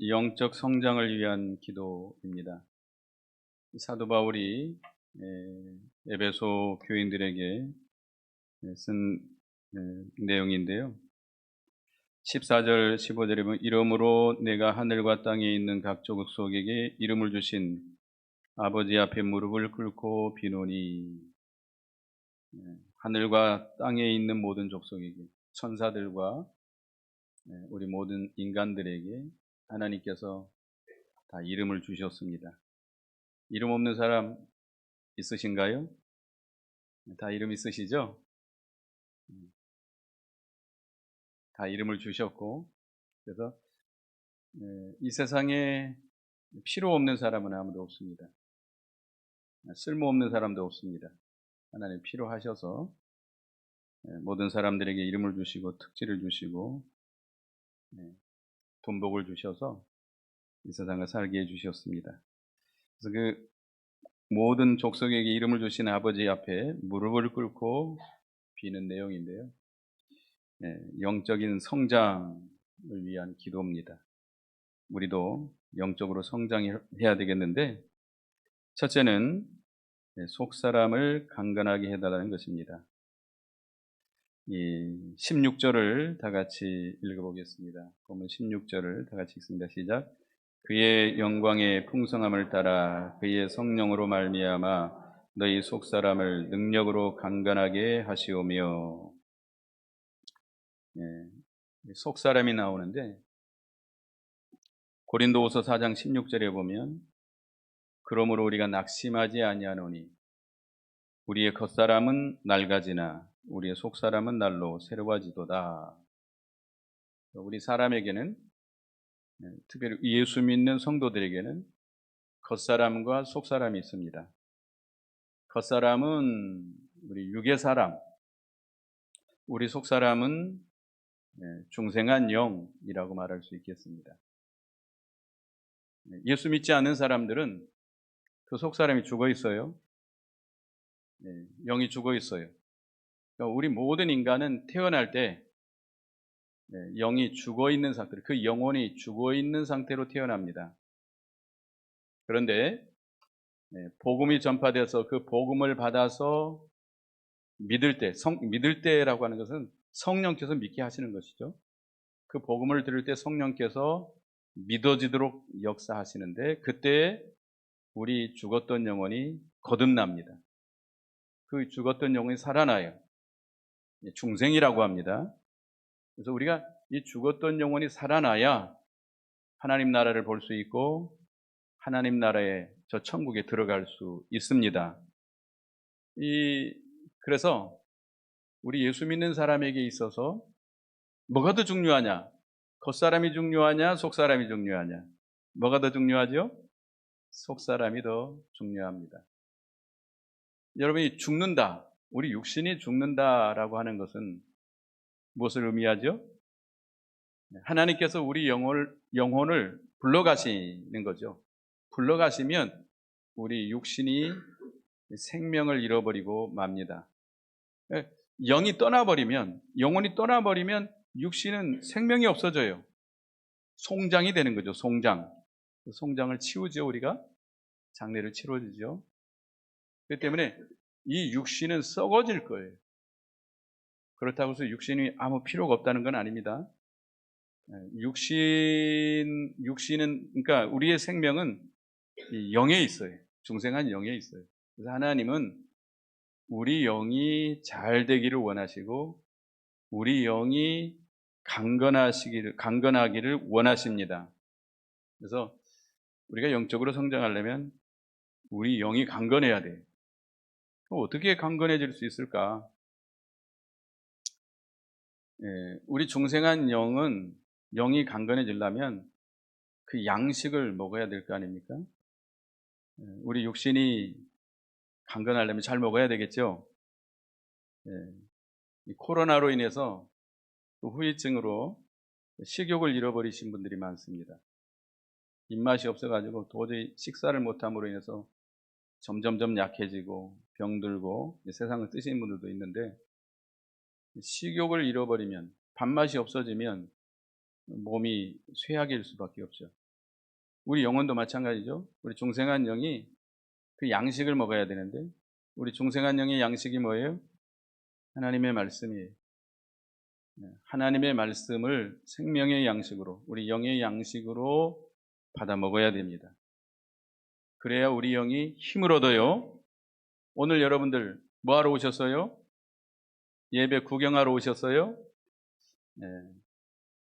영적 성장을 위한 기도입니다. 사도 바울이 에베소 교인들에게 쓴 내용인데요. 14절 15절에 보면 이러므로 내가 하늘과 땅에 있는 각 족속에게 이름을 주신 아버지 앞에 무릎을 꿇고 비노니. 하늘과 땅에 있는 모든 족속에게, 천사들과 우리 모든 인간들에게 하나님께서 다 이름을 주셨습니다. 이름 없는 사람 있으신가요? 다 이름 있으시죠? 다 이름을 주셨고, 그래서 이 세상에 필요 없는 사람은 아무도 없습니다. 쓸모없는 사람도 없습니다. 하나님 필요하셔서 모든 사람들에게 이름을 주시고 특질을 주시고 돈복을 주셔서 이 세상을 살게 해주셨습니다. 그래서 그 모든 족속에게 이름을 주신 아버지 앞에 무릎을 꿇고 비는 내용인데요. 영적인 성장을 위한 기도입니다. 우리도 영적으로 성장해야 되겠는데, 첫째는 속사람을 강건하게 해달라는 것입니다. 이 16절을 다 같이 읽어보겠습니다. 보면 16절을 다 같이 읽습니다. 시작. 그의 영광의 풍성함을 따라 그의 성령으로 말미암아 너희 속사람을 능력으로 강건하게 하시오며. 속사람이 나오는데 고린도후서 4장 16절에 보면 그러므로 우리가 낙심하지 아니하노니 우리의 겉사람은 낡아지나 우리의 속사람은 날로 새로워지도다. 우리 사람에게는, 특별히 예수 믿는 성도들에게는 겉사람과 속사람이 있습니다. 겉사람은 우리 육의 사람, 우리 속사람은 중생한 영이라고 말할 수 있겠습니다. 예수 믿지 않는 사람들은 그 속사람이 죽어 있어요. 영이 죽어 있어요. 그러니까 우리 모든 인간은 태어날 때 영이 죽어 있는 상태, 그 영혼이 죽어 있는 상태로 태어납니다. 그런데 복음이 전파돼서 그 복음을 받아서 믿을 때라고 하는 것은 성령께서 믿게 하시는 것이죠. 그 복음을 들을 때 성령께서 믿어지도록 역사하시는데, 그때 우리 죽었던 영혼이 거듭납니다. 그 죽었던 영혼이 살아나요. 중생이라고 합니다. 그래서 우리가 이 죽었던 영혼이 살아나야 하나님 나라를 볼 수 있고 하나님 나라에, 저 천국에 들어갈 수 있습니다. 그래서 우리 예수 믿는 사람에게 있어서 뭐가 더 중요하냐? 겉사람이 중요하냐? 속사람이 중요하냐? 뭐가 더 중요하죠? 속사람이 더 중요합니다. 여러분이 죽는다, 우리 육신이 죽는다라고 하는 것은 무엇을 의미하죠? 하나님께서 우리 영혼을 불러가시는 거죠. 불러가시면 우리 육신이 생명을 잃어버리고 맙니다. 영이 떠나버리면, 영혼이 떠나버리면 육신은 생명이 없어져요. 송장이 되는 거죠. 송장을 치우죠. 우리가 장례를 치러주죠. 그렇기 때문에 이 육신은 썩어질 거예요. 그렇다고 해서 육신이 아무 필요가 없다는 건 아닙니다. 육신은, 그러니까 우리의 생명은 이 영에 있어요. 중생한 영에 있어요. 그래서 하나님은 우리 영이 잘 되기를 원하시고 우리 영이 강건하기를 원하십니다. 그래서 우리가 영적으로 성장하려면 우리 영이 강건해야 돼요. 어떻게 강건해질 수 있을까? 우리 중생한 영이 강건해지려면 그 양식을 먹어야 될 거 아닙니까? 우리 육신이 강건하려면 잘 먹어야 되겠죠? 이 코로나로 인해서 그 후유증으로 식욕을 잃어버리신 분들이 많습니다. 입맛이 없어가지고 도저히 식사를 못함으로 인해서 점점점 약해지고 병들고 세상을 뜨시는 분들도 있는데, 식욕을 잃어버리면, 밥맛이 없어지면 몸이 쇠약일 수밖에 없죠. 우리 영혼도 마찬가지죠. 우리 중생한 영이 그 양식을 먹어야 되는데, 우리 중생한 영의 양식이 뭐예요? 하나님의 말씀이에요. 하나님의 말씀을 생명의 양식으로, 우리 영의 양식으로 받아 먹어야 됩니다. 그래야 우리 영이 힘을 얻어요. 오늘 여러분들 뭐하러 오셨어요? 예배 구경하러 오셨어요? 네.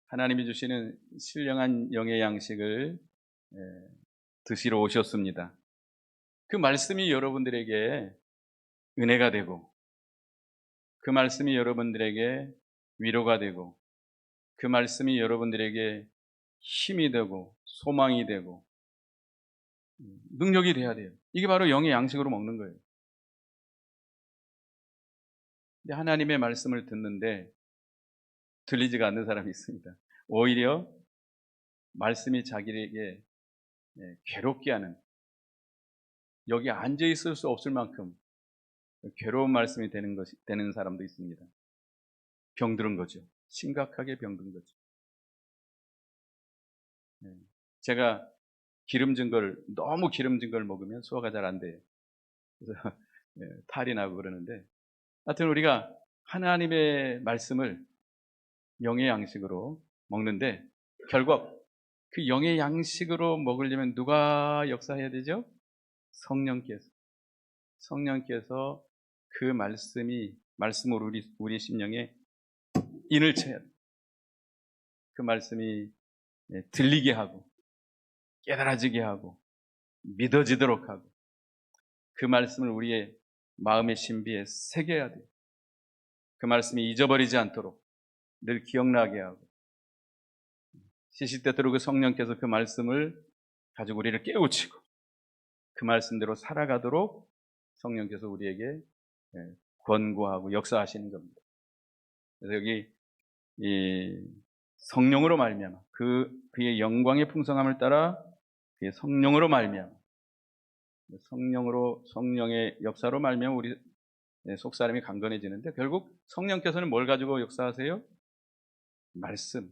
하나님이 주시는 신령한 영의 양식을 드시러 오셨습니다. 그 말씀이 여러분들에게 은혜가 되고, 그 말씀이 여러분들에게 위로가 되고, 그 말씀이 여러분들에게 힘이 되고 소망이 되고 능력이 돼야 돼요. 이게 바로 영의 양식으로 먹는 거예요. 근데 하나님의 말씀을 듣는데 들리지가 않는 사람이 있습니다. 오히려 말씀이 자기에게 괴롭게 하는, 여기 앉아 있을 수 없을 만큼 괴로운 말씀이 되는 사람도 있습니다. 병들은 거죠. 심각하게 병든 거죠. 제가 너무 기름진 걸 먹으면 소화가 잘 안 돼요. 그래서 탈이 나고 그러는데, 하여튼 우리가 하나님의 말씀을 영의 양식으로 먹는데, 결국 그 영의 양식으로 먹으려면 누가 역사해야 되죠? 성령께서 그 말씀으로 우리 심령에 인을 쳐야 돼요. 그 말씀이 들리게 하고 깨달아지게 하고 믿어지도록 하고, 그 말씀을 우리의 마음의 신비에 새겨야 돼요. 그 말씀이 잊어버리지 않도록 늘 기억나게 하고, 시시때때로 그 성령께서 그 말씀을 가지고 우리를 깨우치고 그 말씀대로 살아가도록 성령께서 우리에게 권고하고 역사하시는 겁니다. 그래서 여기 이 성령으로 말미암아 그의 영광의 풍성함을 따라 그의 성령으로 말미암아, 성령의 역사로 말미암아 우리 속사람이 강건해지는데, 결국 성령께서는 뭘 가지고 역사하세요? 말씀.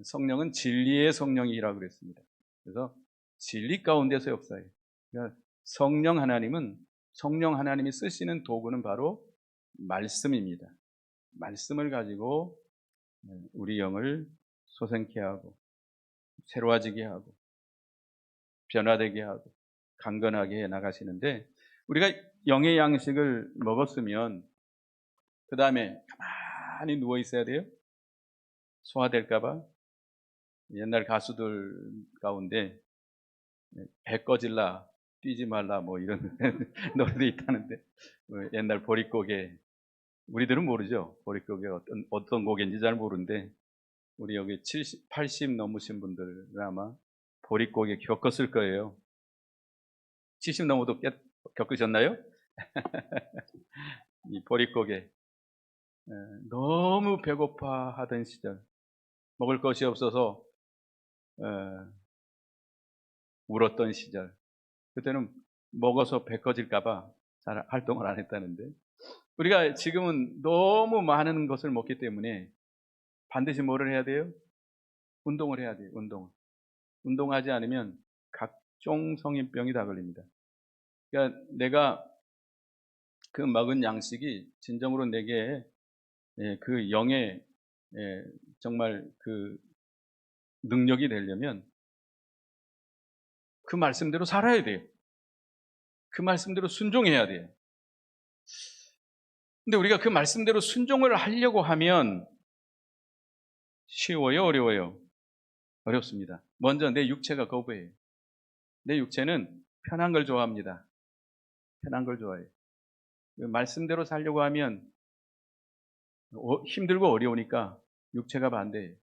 성령은 진리의 성령이라고 그랬습니다. 그래서 진리 가운데서 역사해요. 그러니까 성령 하나님이 쓰시는 도구는 바로 말씀입니다. 말씀을 가지고 우리 영을 소생케 하고 새로워지게 하고 변화되게 하고 강건하게 해 나가시는데, 우리가 영의 양식을 먹었으면 그 다음에 가만히 누워 있어야 돼요. 소화될까 봐. 옛날 가수들 가운데 배 꺼질라 뛰지 말라 뭐 이런 노래도 있다는데, 옛날 보릿고개, 우리들은 모르죠. 보릿고개 어떤 곡인지 잘 모르는데, 우리 여기 70, 80 넘으신 분들은 아마 보릿고개 겪었을 거예요. 70 넘어도 겪으셨나요? 이 보릿고개, 너무 배고파 하던 시절, 먹을 것이 없어서 울었던 시절, 그때는 먹어서 배 꺼질까봐 잘 활동을 안 했다는데, 우리가 지금은 너무 많은 것을 먹기 때문에 반드시 뭐를 해야 돼요? 운동을 해야 돼요. 운동하지 않으면 각종 성인병이 다 걸립니다. 그러니까 내가 그 먹은 양식이 진정으로 내게 그 영의 정말 그 능력이 되려면 그 말씀대로 살아야 돼요. 그 말씀대로 순종해야 돼요. 근데 우리가 그 말씀대로 순종을 하려고 하면 쉬워요? 어려워요? 어렵습니다. 먼저 내 육체가 거부해요. 내 육체는 편한 걸 좋아합니다. 편한 걸 좋아해요. 말씀대로 살려고 하면 힘들고 어려우니까 육체가 반대해요.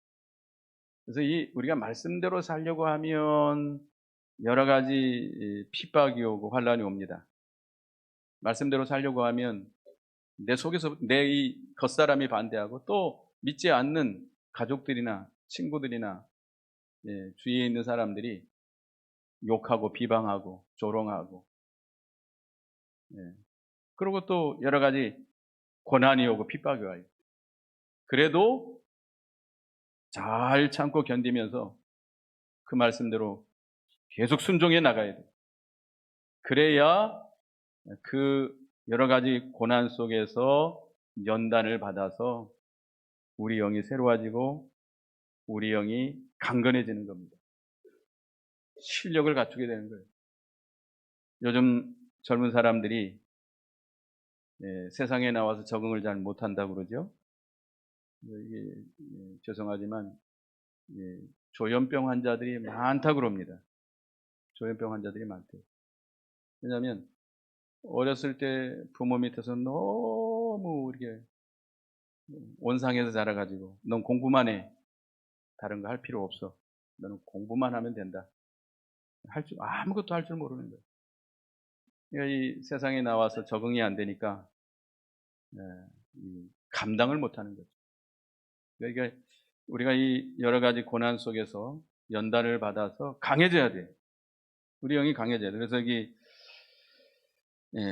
그래서 우리가 말씀대로 살려고 하면 여러 가지 핍박이 오고 환란이 옵니다. 말씀대로 살려고 하면 내 속에서 내 이 겉사람이 반대하고, 또 믿지 않는 가족들이나 친구들이나 주위에 있는 사람들이 욕하고 비방하고 조롱하고, 그리고 또 여러 가지 고난이 오고 핍박이 와요. 그래도 잘 참고 견디면서 그 말씀대로 계속 순종해 나가야 돼요. 그래야 그 여러 가지 고난 속에서 연단을 받아서 우리 영이 새로워지고 우리 영이 강건해지는 겁니다. 실력을 갖추게 되는 거예요. 요즘 젊은 사람들이 세상에 나와서 적응을 잘 못한다고 그러죠. 이게 죄송하지만 조현병 환자들이 많다고 그럽니다. 조현병 환자들이 많대요. 왜냐하면 어렸을 때 부모 밑에서 너무 이렇게 온상에서 자라가지고 넌 공부만 해. 다른 거 할 필요 없어. 너는 공부만 하면 된다. 아무것도 할 줄 모르는 거예요. 그러니까 이 세상에 나와서 적응이 안 되니까 감당을 못하는 거죠. 그러니까 우리가 이 여러 가지 고난 속에서 연단을 받아서 강해져야 돼요. 우리 영이 강해져야 돼요. 그래서 여기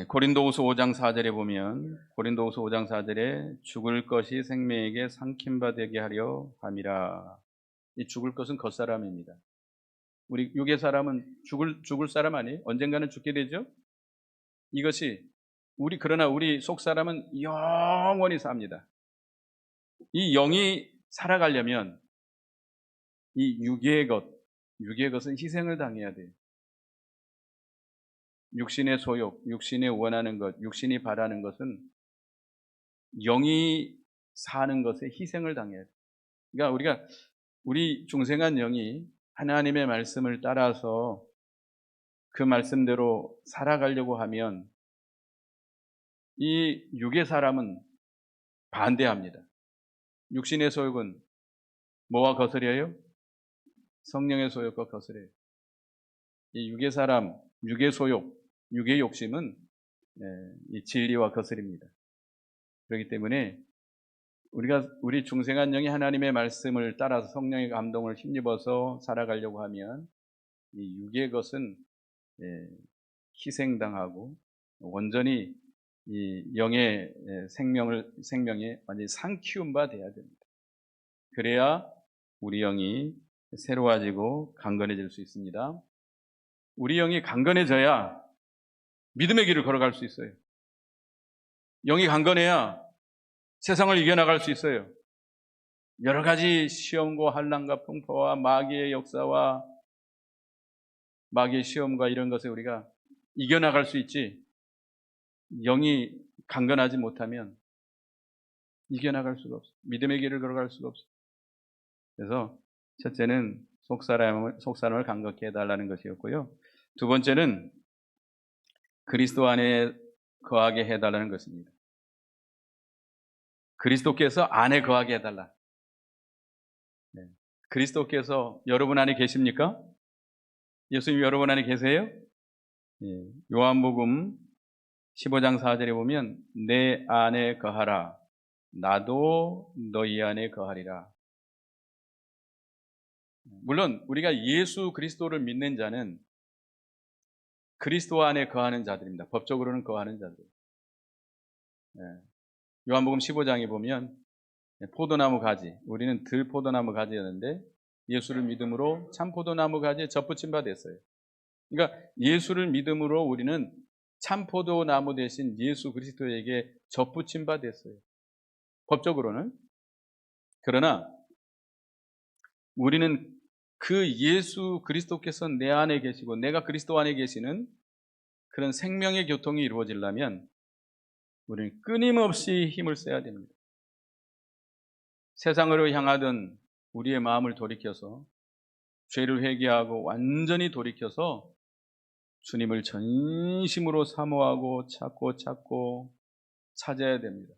고린도후서 5장 4절에 보면 고린도후서 5장 4절에 죽을 것이 생명에게 삼킴바 되게 하려 함이라. 이 죽을 것은 겉사람입니다. 우리 육의 사람은 죽을 사람 아니에요? 언젠가는 죽게 되죠? 이것이 그러나 우리 속 사람은 영원히 삽니다. 이 영이 살아가려면 이 육의 것은 희생을 당해야 돼요. 육신의 소욕, 육신의 원하는 것, 육신이 바라는 것은 영이 사는 것에 희생을 당해야 돼요. 그러니까 우리 중생한 영이 하나님의 말씀을 따라서 그 말씀대로 살아가려고 하면 이 육의 사람은 반대합니다. 육신의 소욕은 뭐와 거스려요? 성령의 소욕과 거스려요. 이 육의 사람, 육의 소욕, 육의 욕심은 이 진리와 거스립니다. 그렇기 때문에 우리 중생한 영이 하나님의 말씀을 따라서 성령의 감동을 힘입어서 살아가려고 하면 이 육의 것은 희생당하고 온전히 이 영의 생명에 완전히 상키운 바 돼야 됩니다. 그래야 우리 영이 새로워지고 강건해질 수 있습니다. 우리 영이 강건해져야 믿음의 길을 걸어갈 수 있어요. 영이 강건해야 세상을 이겨나갈 수 있어요. 여러 가지 시험과 환난과 풍파와 마귀의 역사와 마귀의 시험과 이런 것에 우리가 이겨나갈 수 있지, 영이 강건하지 못하면 이겨나갈 수가 없어요. 믿음의 길을 걸어갈 수가 없어요. 그래서 첫째는 속사람을 강건케 해달라는 것이었고요. 두 번째는 그리스도 안에 거하게 해달라는 것입니다. 그리스도께서 안에 거하게 해달라. 그리스도께서 여러분 안에 계십니까? 예수님 여러분 안에 계세요? 요한복음 15장 4절에 보면 내 안에 거하라. 나도 너희 안에 거하리라. 물론 우리가 예수 그리스도를 믿는 자는 그리스도 안에 거하는 자들입니다. 법적으로는 거하는 자들. 요한복음 15장에 보면 포도나무 가지, 우리는 들 포도나무 가지였는데 예수를 믿음으로 참 포도나무 가지에 접붙임 바 됐어요. 그러니까 예수를 믿음으로 우리는 참 포도나무 대신 예수 그리스도에게 접붙임 바 됐어요. 법적으로는. 그러나 우리는 그 예수 그리스도께서 내 안에 계시고 내가 그리스도 안에 계시는 그런 생명의 교통이 이루어지려면 우리는 끊임없이 힘을 써야 됩니다. 세상으로 향하던 우리의 마음을 돌이켜서 죄를 회개하고 완전히 돌이켜서 주님을 전심으로 사모하고 찾고 찾아야 됩니다.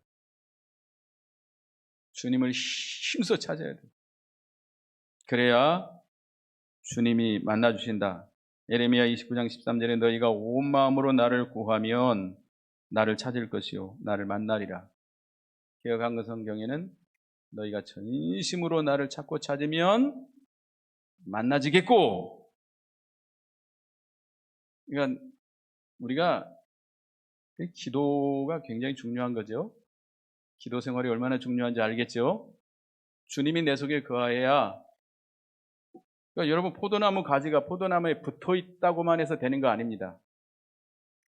주님을 힘써 찾아야 돼요. 그래야 주님이 만나주신다. 예레미야 29장 13절에 너희가 온 마음으로 나를 구하면 나를 찾을 것이요 나를 만나리라. 개역한글 성경에는 너희가 전심으로 나를 찾고 찾으면 만나지겠고, 그러니까 우리가 기도가 굉장히 중요한 거죠. 기도 생활이 얼마나 중요한지 알겠죠? 주님이 내 속에 거하여야 그러니까 여러분, 포도나무 가지가 포도나무에 붙어 있다고만 해서 되는 거 아닙니다.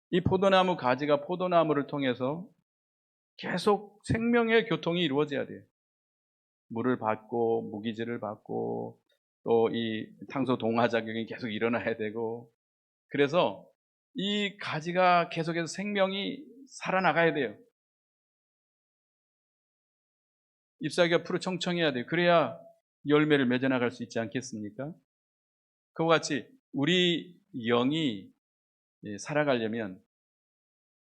이 포도나무 가지가 포도나무를 통해서 계속 생명의 교통이 이루어져야 돼요. 물을 받고 무기질을 받고 또 이 탄소 동화작용이 계속 일어나야 되고, 그래서 이 가지가 계속해서 생명이 살아나가야 돼요. 잎사귀가 푸르 청청해야 돼요. 그래야 열매를 맺어나갈 수 있지 않겠습니까? 그와 같이 우리 영이 살아가려면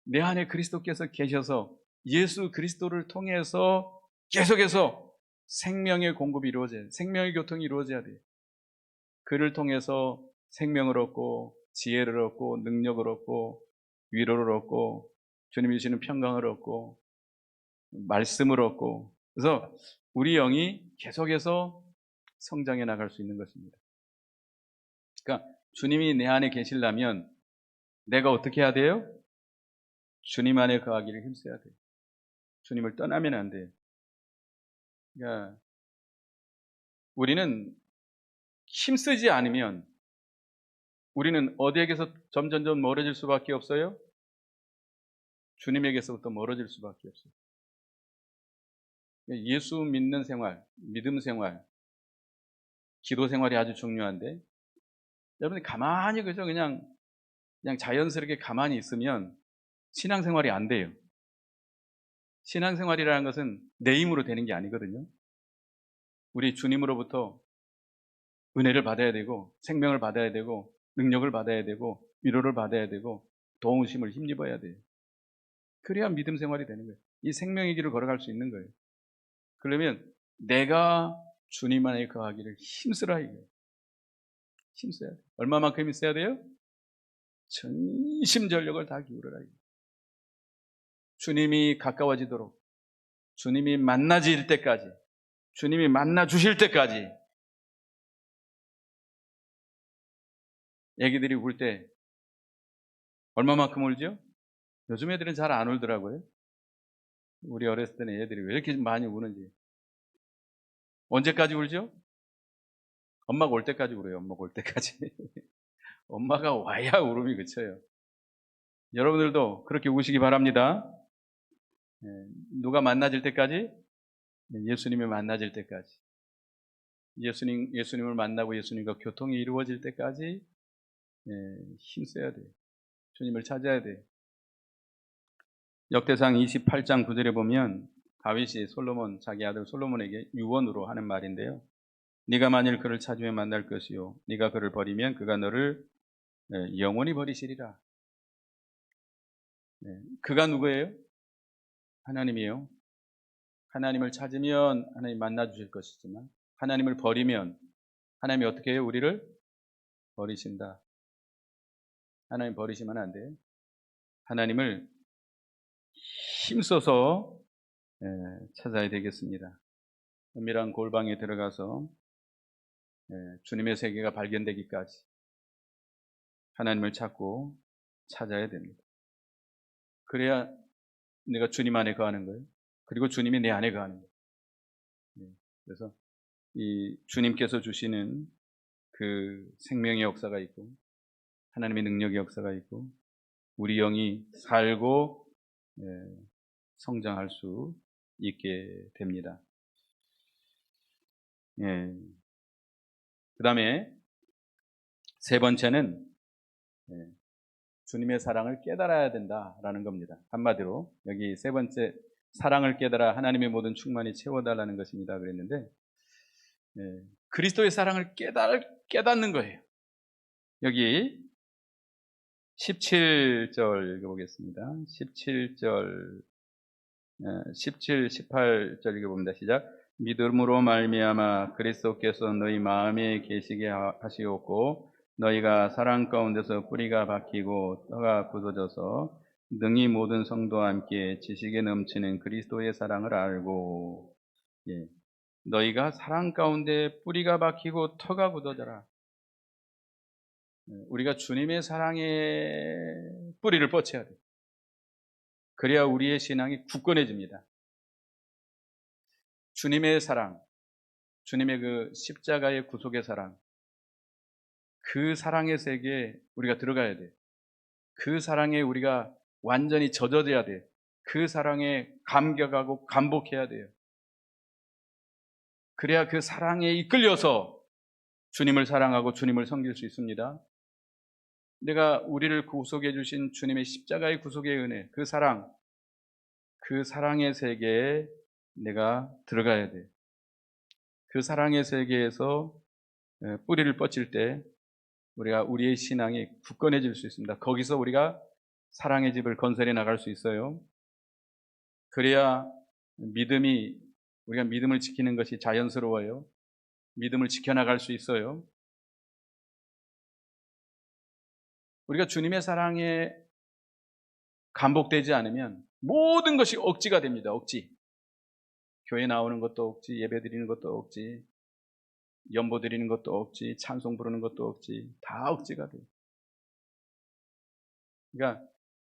내 안에 그리스도께서 계셔서 예수 그리스도를 통해서 계속해서 생명의 공급이 이루어져야 돼요. 생명의 교통이 이루어져야 돼요. 그를 통해서 생명을 얻고 지혜를 얻고 능력을 얻고 위로를 얻고 주님이 주시는 평강을 얻고 말씀을 얻고, 그래서 우리 영이 계속해서 성장해 나갈 수 있는 것입니다. 그러니까 주님이 내 안에 계시려면 내가 어떻게 해야 돼요? 주님 안에 거하기를 힘써야 돼요. 주님을 떠나면 안 돼요. 그러니까 우리는 힘쓰지 않으면 우리는 어디에게서 점점점 멀어질 수밖에 없어요? 주님에게서부터 멀어질 수밖에 없어요. 예수 믿는 생활, 믿음 생활, 기도 생활이 아주 중요한데, 여러분이 가만히 그냥 자연스럽게 가만히 있으면 신앙생활이 안 돼요. 신앙생활이라는 것은 내 힘으로 되는 게 아니거든요. 우리 주님으로부터 은혜를 받아야 되고 생명을 받아야 되고 능력을 받아야 되고 위로를 받아야 되고 도우심을 힘입어야 돼요. 그래야 믿음 생활이 되는 거예요. 이 생명의 길을 걸어갈 수 있는 거예요. 그러면 내가 주님 안에 거하기를 힘쓰라 이거예요. 힘써야 돼요. 얼마만큼 힘써야 돼요? 전심전력을 다 기울여라 이거예요. 주님이 가까워지도록, 주님이 만나질 때까지, 주님이 만나 주실 때까지. 애기들이 울 때 얼마만큼 울죠? 요즘 애들은 잘 안 울더라고요. 우리 어렸을 때는 애들이 왜 이렇게 많이 우는지. 언제까지 울죠? 엄마가 올 때까지 울어요. 엄마가 올 때까지. 엄마가 와야 울음이 그쳐요. 여러분들도 그렇게 우시기 바랍니다. 누가 만나질 때까지? 예수님이 만나질 때까지. 예수님을 만나고 예수님과 교통이 이루어질 때까지 힘써야 돼요. 주님을 찾아야 돼요. 역대상 28장 9절에 보면 다윗이 자기 아들 솔로몬에게 유언으로 하는 말인데요. 네가 만일 그를 찾으면 만날 것이요 네가 그를 버리면 그가 너를 영원히 버리시리라. 그가 누구예요? 하나님이에요. 하나님을 찾으면 하나님 만나 주실 것이지만 하나님을 버리면 하나님이 어떻게 해요? 우리를 버리신다. 하나님 버리시면 안 돼요. 하나님을 힘써서 찾아야 되겠습니다. 은밀한 골방에 들어가서 주님의 세계가 발견되기까지 하나님을 찾아야 됩니다. 그래야 내가 주님 안에 거하는 거예요. 그리고 주님이 내 안에 거하는 거예요. 그래서 이 주님께서 주시는 그 생명의 역사가 있고 하나님의 능력의 역사가 있고 우리 영이 살고 성장할 수 있게 됩니다. 그 다음에 세 번째는 주님의 사랑을 깨달아야 된다라는 겁니다. 한마디로 여기 세 번째, 사랑을 깨달아 하나님의 모든 충만이 채워달라는 것입니다 그랬는데, 그리스도의 사랑을 깨닫는 거예요. 여기 17절 읽어보겠습니다. 17절, 17, 18절 읽어봅니다. 시작. 믿음으로 말미암아 그리스도께서 너희 마음에 계시게 하시옵고 너희가 사랑 가운데서 뿌리가 박히고 터가 굳어져서 능히 모든 성도와 함께 지식에 넘치는 그리스도의 사랑을 알고, 너희가 사랑 가운데 뿌리가 박히고 터가 굳어져라. 우리가 주님의 사랑에 뿌리를 뻗쳐야 돼요. 그래야 우리의 신앙이 굳건해집니다. 주님의 사랑, 주님의 그 십자가의 구속의 사랑, 그 사랑의 세계에 우리가 들어가야 돼. 그 사랑에 우리가 완전히 젖어져야 돼. 그 사랑에 감격하고 감복해야 돼요. 그래야 그 사랑에 이끌려서 주님을 사랑하고 주님을 섬길 수 있습니다. 내가 우리를 구속해 주신 주님의 십자가의 구속의 은혜, 그 사랑, 그 사랑의 세계에 내가 들어가야 돼. 그 사랑의 세계에서 뿌리를 뻗칠 때 우리가 우리의 신앙이 굳건해질 수 있습니다. 거기서 우리가 사랑의 집을 건설해 나갈 수 있어요. 그래야 우리가 믿음을 지키는 것이 자연스러워요. 믿음을 지켜나갈 수 있어요. 우리가 주님의 사랑에 감복되지 않으면 모든 것이 억지가 됩니다. 억지. 교회 나오는 것도 억지, 예배 드리는 것도 억지, 연보 드리는 것도 억지, 찬송 부르는 것도 억지, 다 억지가 돼요. 그러니까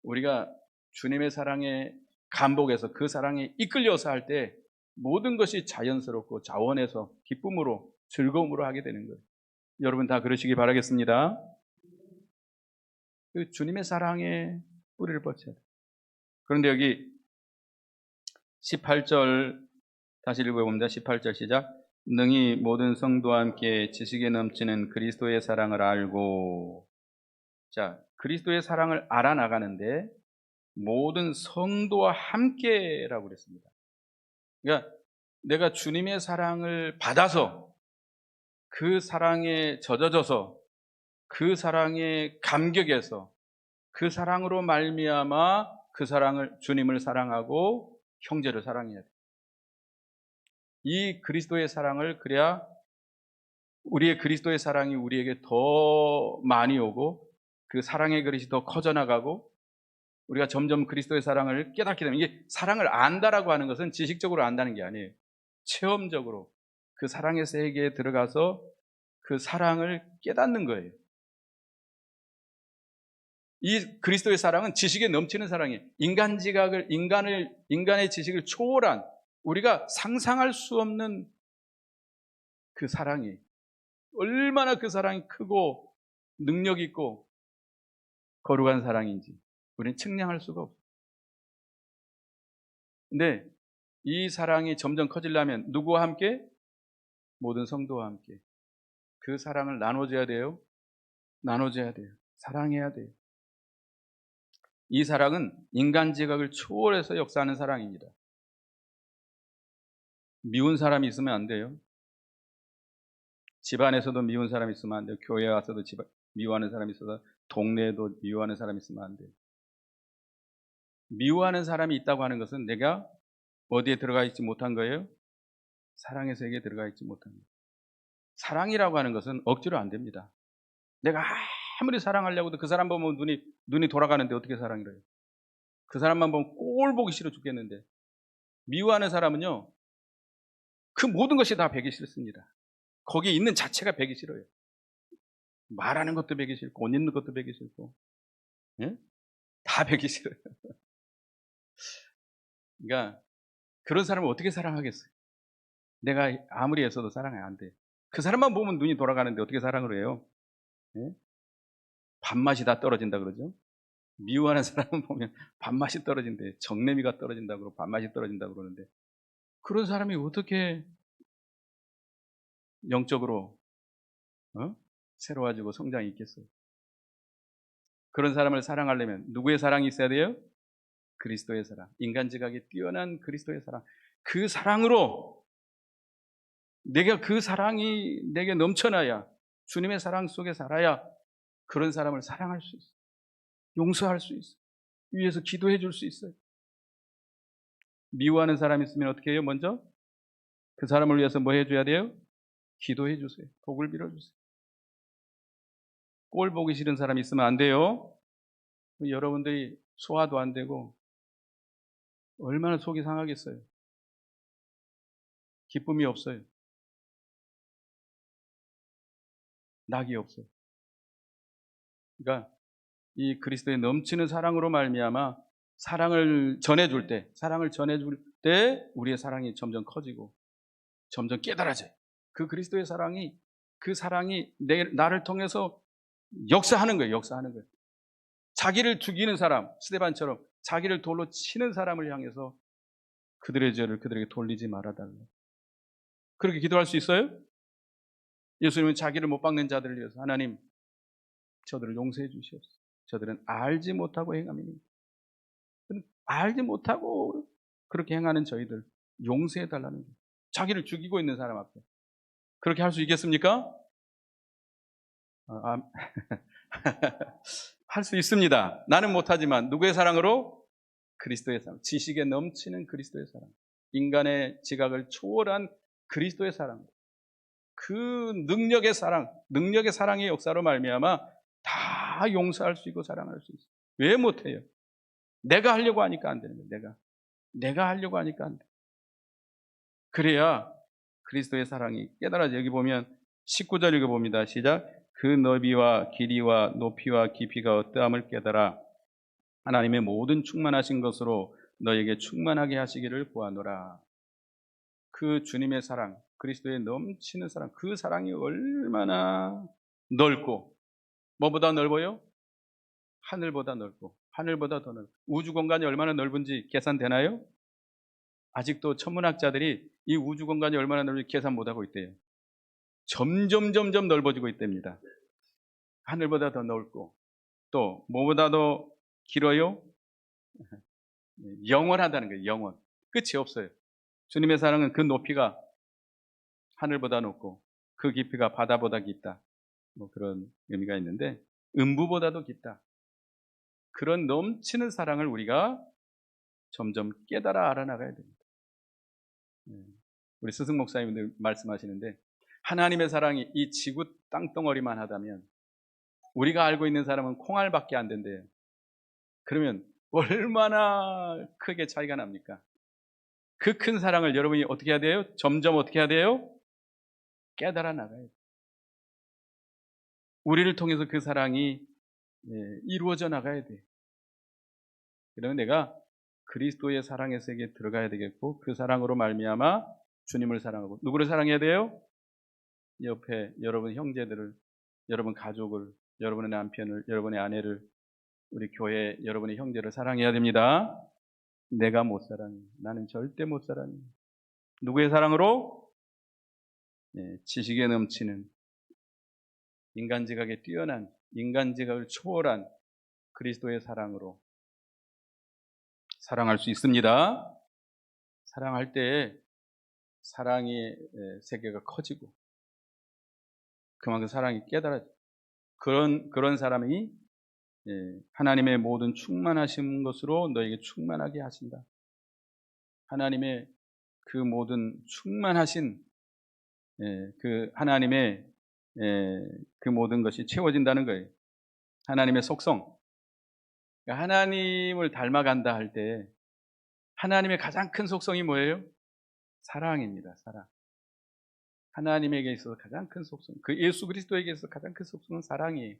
우리가 주님의 사랑에 감복해서 그 사랑에 이끌려서 할 때 모든 것이 자연스럽고 자원해서 기쁨으로 즐거움으로 하게 되는 거예요. 여러분 다 그러시기 바라겠습니다. 그 주님의 사랑에 뿌리를 뻗쳐야 돼요. 그런데 여기 18절 다시 읽어봅니다. 18절 시작. 능히 모든 성도와 함께 지식에 넘치는 그리스도의 사랑을 알고. 자, 그리스도의 사랑을 알아나가는데 모든 성도와 함께라고 그랬습니다. 그러니까 내가 주님의 사랑을 받아서 그 사랑에 젖어져서 그 사랑에 감격해서 그 사랑으로 말미암아 그 사랑을 주님을 사랑하고 형제를 사랑해야 돼. 이 그리스도의 사랑을 그래야 우리의 그리스도의 사랑이 우리에게 더 많이 오고 그 사랑의 그릇이 더 커져나가고 우리가 점점 그리스도의 사랑을 깨닫게 되면 이게 사랑을 안다라고 하는 것은 지식적으로 안다는 게 아니에요. 체험적으로 그 사랑의 세계에 들어가서 그 사랑을 깨닫는 거예요. 이 그리스도의 사랑은 지식에 넘치는 사랑이에요. 인간의 지식을 초월한 우리가 상상할 수 없는 그 사랑이 얼마나 그 사랑이 크고 능력 있고 거룩한 사랑인지 우리는 측량할 수가 없어요. 근데 이 사랑이 점점 커지려면 누구와 함께? 모든 성도와 함께 그 사랑을 나눠줘야 돼요. 나눠줘야 돼요. 사랑해야 돼요. 이 사랑은 인간 지각을 초월해서 역사하는 사랑입니다. 미운 사람이 있으면 안 돼요. 집안에서도 미운 사람이 있으면 안 돼요. 교회에 와서도 미워하는 사람이 있어서 동네에도 미워하는 사람이 있으면 안 돼요. 미워하는 사람이 있다고 하는 것은 내가 어디에 들어가 있지 못한 거예요? 사랑의 세계에 들어가 있지 못한 거예요. 사랑이라고 하는 것은 억지로 안 됩니다. 내가 아무리 사랑하려고 해도 그 사람 보면 눈이 돌아가는데 어떻게 사랑을 해요? 그 사람만 보면 꼴 보기 싫어 죽겠는데 미워하는 사람은요 그 모든 것이 다 배기 싫습니다. 거기에 있는 자체가 배기 싫어요. 말하는 것도 배기 싫고 옷 입는 것도 배기 싫고 예? 다 배기 싫어요. 그러니까 그런 사람을 어떻게 사랑하겠어요? 내가 아무리 애써도 사랑이 안 돼. 그 사람만 보면 눈이 돌아가는데 어떻게 사랑을 해요? 예? 밥맛이 다 떨어진다 그러죠. 미워하는 사람은 보면 밥맛이 떨어진대. 정내미가 떨어진다 그러고 밥맛이 떨어진다 그러는데 그런 사람이 어떻게 영적으로 새로워지고 성장이 있겠어요? 그런 사람을 사랑하려면 누구의 사랑이 있어야 돼요? 그리스도의 사랑. 인간 지각이 뛰어난 그리스도의 사랑. 그 사랑으로 내가 그 사랑이 내게 넘쳐나야 주님의 사랑 속에 살아야 그런 사람을 사랑할 수 있어요. 용서할 수 있어요. 위에서 기도해 줄 수 있어요. 미워하는 사람이 있으면 어떻게 해요? 먼저 그 사람을 위해서 뭐 해줘야 돼요? 기도해 주세요. 복을 빌어주세요. 꼴 보기 싫은 사람이 있으면 안 돼요. 여러분들이 소화도 안 되고 얼마나 속이 상하겠어요. 기쁨이 없어요. 낙이 없어요. 그러니까 이 그리스도의 넘치는 사랑으로 말미암아 사랑을 전해줄 때 우리의 사랑이 점점 커지고 점점 깨달아져요. 그 그리스도의 사랑이 그 사랑이 나를 통해서 역사하는 거예요. 역사하는 거예요. 자기를 죽이는 사람, 스데반처럼 자기를 돌로 치는 사람을 향해서 그들의 죄를 그들에게 돌리지 말아달라. 그렇게 기도할 수 있어요? 예수님은 자기를 못 박는 자들을 위해서 하나님, 저들을 용서해 주시옵소서. 저들은 알지 못하고 행함이니. 알지 못하고 그렇게 행하는 저희들 용서해 달라는 거예요. 자기를 죽이고 있는 사람 앞에. 그렇게 할 수 있겠습니까? 할 수 있습니다. 나는 못하지만 누구의 사랑으로? 그리스도의 사랑. 지식에 넘치는 그리스도의 사랑. 인간의 지각을 초월한 그리스도의 사랑. 그 능력의 사랑의 역사로 말미암아 다 용서할 수 있고 사랑할 수 있어요. 왜 못해요? 내가 하려고 하니까 안 되는 거예요. 내가 하려고 하니까 안 돼. 그래야 그리스도의 사랑이 깨달아져. 여기 보면 19절 읽어봅니다. 시작. 그 너비와 길이와 높이와 깊이가 어떠함을 깨달아 하나님의 모든 충만하신 것으로 너에게 충만하게 하시기를 구하노라. 그 주님의 사랑, 그리스도의 넘치는 사랑, 그 사랑이 얼마나 넓고, 뭐보다 넓어요? 하늘보다 넓고, 하늘보다 더 넓고, 우주 공간이 얼마나 넓은지 계산되나요? 아직도 천문학자들이 이 우주 공간이 얼마나 넓은지 계산 못하고 있대요. 점점 넓어지고 있답니다. 하늘보다 더 넓고, 또 뭐보다 더 길어요? 영원하다는 거예요. 영원. 끝이 없어요. 주님의 사랑은 그 높이가 하늘보다 높고 그 깊이가 바다보다 깊다. 뭐 그런 의미가 있는데, 음부보다도 깊다. 그런 넘치는 사랑을 우리가 점점 깨달아 알아나가야 됩니다. 우리 스승 목사님들 말씀하시는데, 하나님의 사랑이 이 지구 땅덩어리만 하다면 우리가 알고 있는 사람은 콩알밖에 안 된대요. 그러면 얼마나 크게 차이가 납니까? 그 큰 사랑을 여러분이 어떻게 해야 돼요? 점점 어떻게 해야 돼요? 깨달아 나가야 돼요. 우리를 통해서 그 사랑이 이루어져 나가야 돼요. 그러면 내가 그리스도의 사랑의 세계에 들어가야 되겠고, 그 사랑으로 말미암아 주님을 사랑하고, 누구를 사랑해야 돼요? 옆에 여러분 형제들을, 여러분 가족을, 여러분의 남편을, 여러분의 아내를, 우리 교회 여러분의 형제를 사랑해야 됩니다. 내가 못 사랑해. 나는 절대 못 사랑해. 누구의 사랑으로? 지식에 넘치는, 인간 지각에 뛰어난, 인간 지각을 초월한 그리스도의 사랑으로 사랑할 수 있습니다. 사랑할 때 사랑의 세계가 커지고 그만큼 사랑이 깨달아져. 그런 사람이 하나님의 모든 충만하신 것으로 너에게 충만하게 하신다. 하나님의 그 모든 충만하신 그 하나님의 그 모든 것이 채워진다는 거예요. 하나님의 속성. 그러니까 하나님을 닮아간다 할 때 하나님의 가장 큰 속성이 뭐예요? 사랑입니다. 사랑. 하나님에게 있어서 가장 큰 속성, 그 예수 그리스도에게 있어서 가장 큰 속성은 사랑이에요.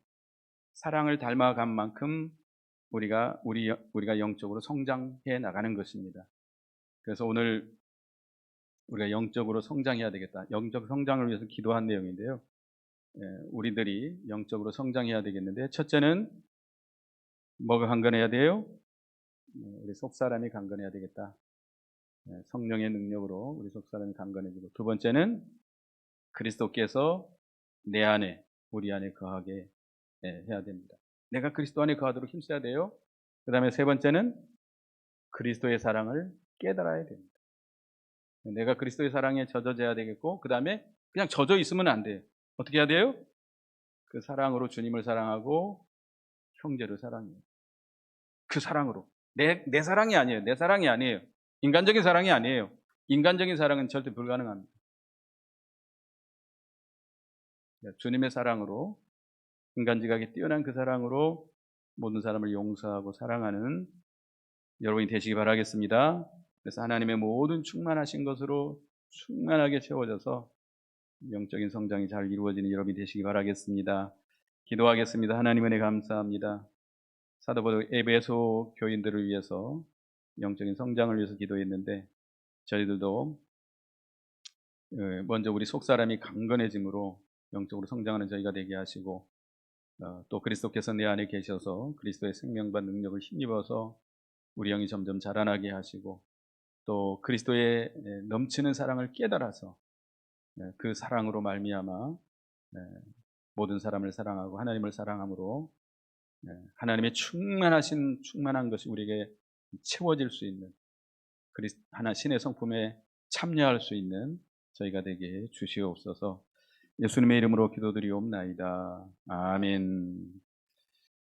사랑을 닮아간 만큼 우리가 영적으로 성장해 나가는 것입니다. 그래서 오늘 우리가 영적으로 성장해야 되겠다. 영적 성장을 위해서 기도한 내용인데요. 우리들이 영적으로 성장해야 되겠는데, 첫째는 뭐가 강건해야 돼요? 우리 속사람이 강건해야 되겠다. 성령의 능력으로 우리 속사람이 강건해지고, 두 번째는 그리스도께서 내 안에, 우리 안에 거하게 해야 됩니다. 내가 그리스도 안에 거하도록 힘써야 돼요. 그 다음에 세 번째는 그리스도의 사랑을 깨달아야 됩니다. 내가 그리스도의 사랑에 젖어져야 되겠고, 그 다음에 그냥 젖어 있으면 안 돼요. 어떻게 해야 돼요? 그 사랑으로 주님을 사랑하고 형제를 사랑해요. 그 사랑으로. 내 사랑이 아니에요. 내 사랑이 아니에요. 인간적인 사랑이 아니에요. 인간적인 사랑은 절대 불가능합니다. 주님의 사랑으로, 인간지각에 뛰어난 그 사랑으로 모든 사람을 용서하고 사랑하는 여러분이 되시기 바라겠습니다. 그래서 하나님의 모든 충만하신 것으로 충만하게 채워져서 영적인 성장이 잘 이루어지는 여러분이 되시기 바라겠습니다. 기도하겠습니다. 하나님 은혜 감사합니다. 사도 바울 에베소 교인들을 위해서 영적인 성장을 위해서 기도했는데, 저희들도 먼저 우리 속사람이 강건해짐으로 영적으로 성장하는 저희가 되게 하시고 또 그리스도께서 내 안에 계셔서 그리스도의 생명과 능력을 힘입어서 우리 영이 점점 자라나게 하시고 또 그리스도의 넘치는 사랑을 깨달아서 그 사랑으로 말미암아 모든 사람을 사랑하고 하나님을 사랑함으로 하나님의 충만한 것이 우리에게 채워질 수 있는 하나 신의 성품에 참여할 수 있는 저희가 되게 주시옵소서. 예수님의 이름으로 기도드리옵나이다. 아멘.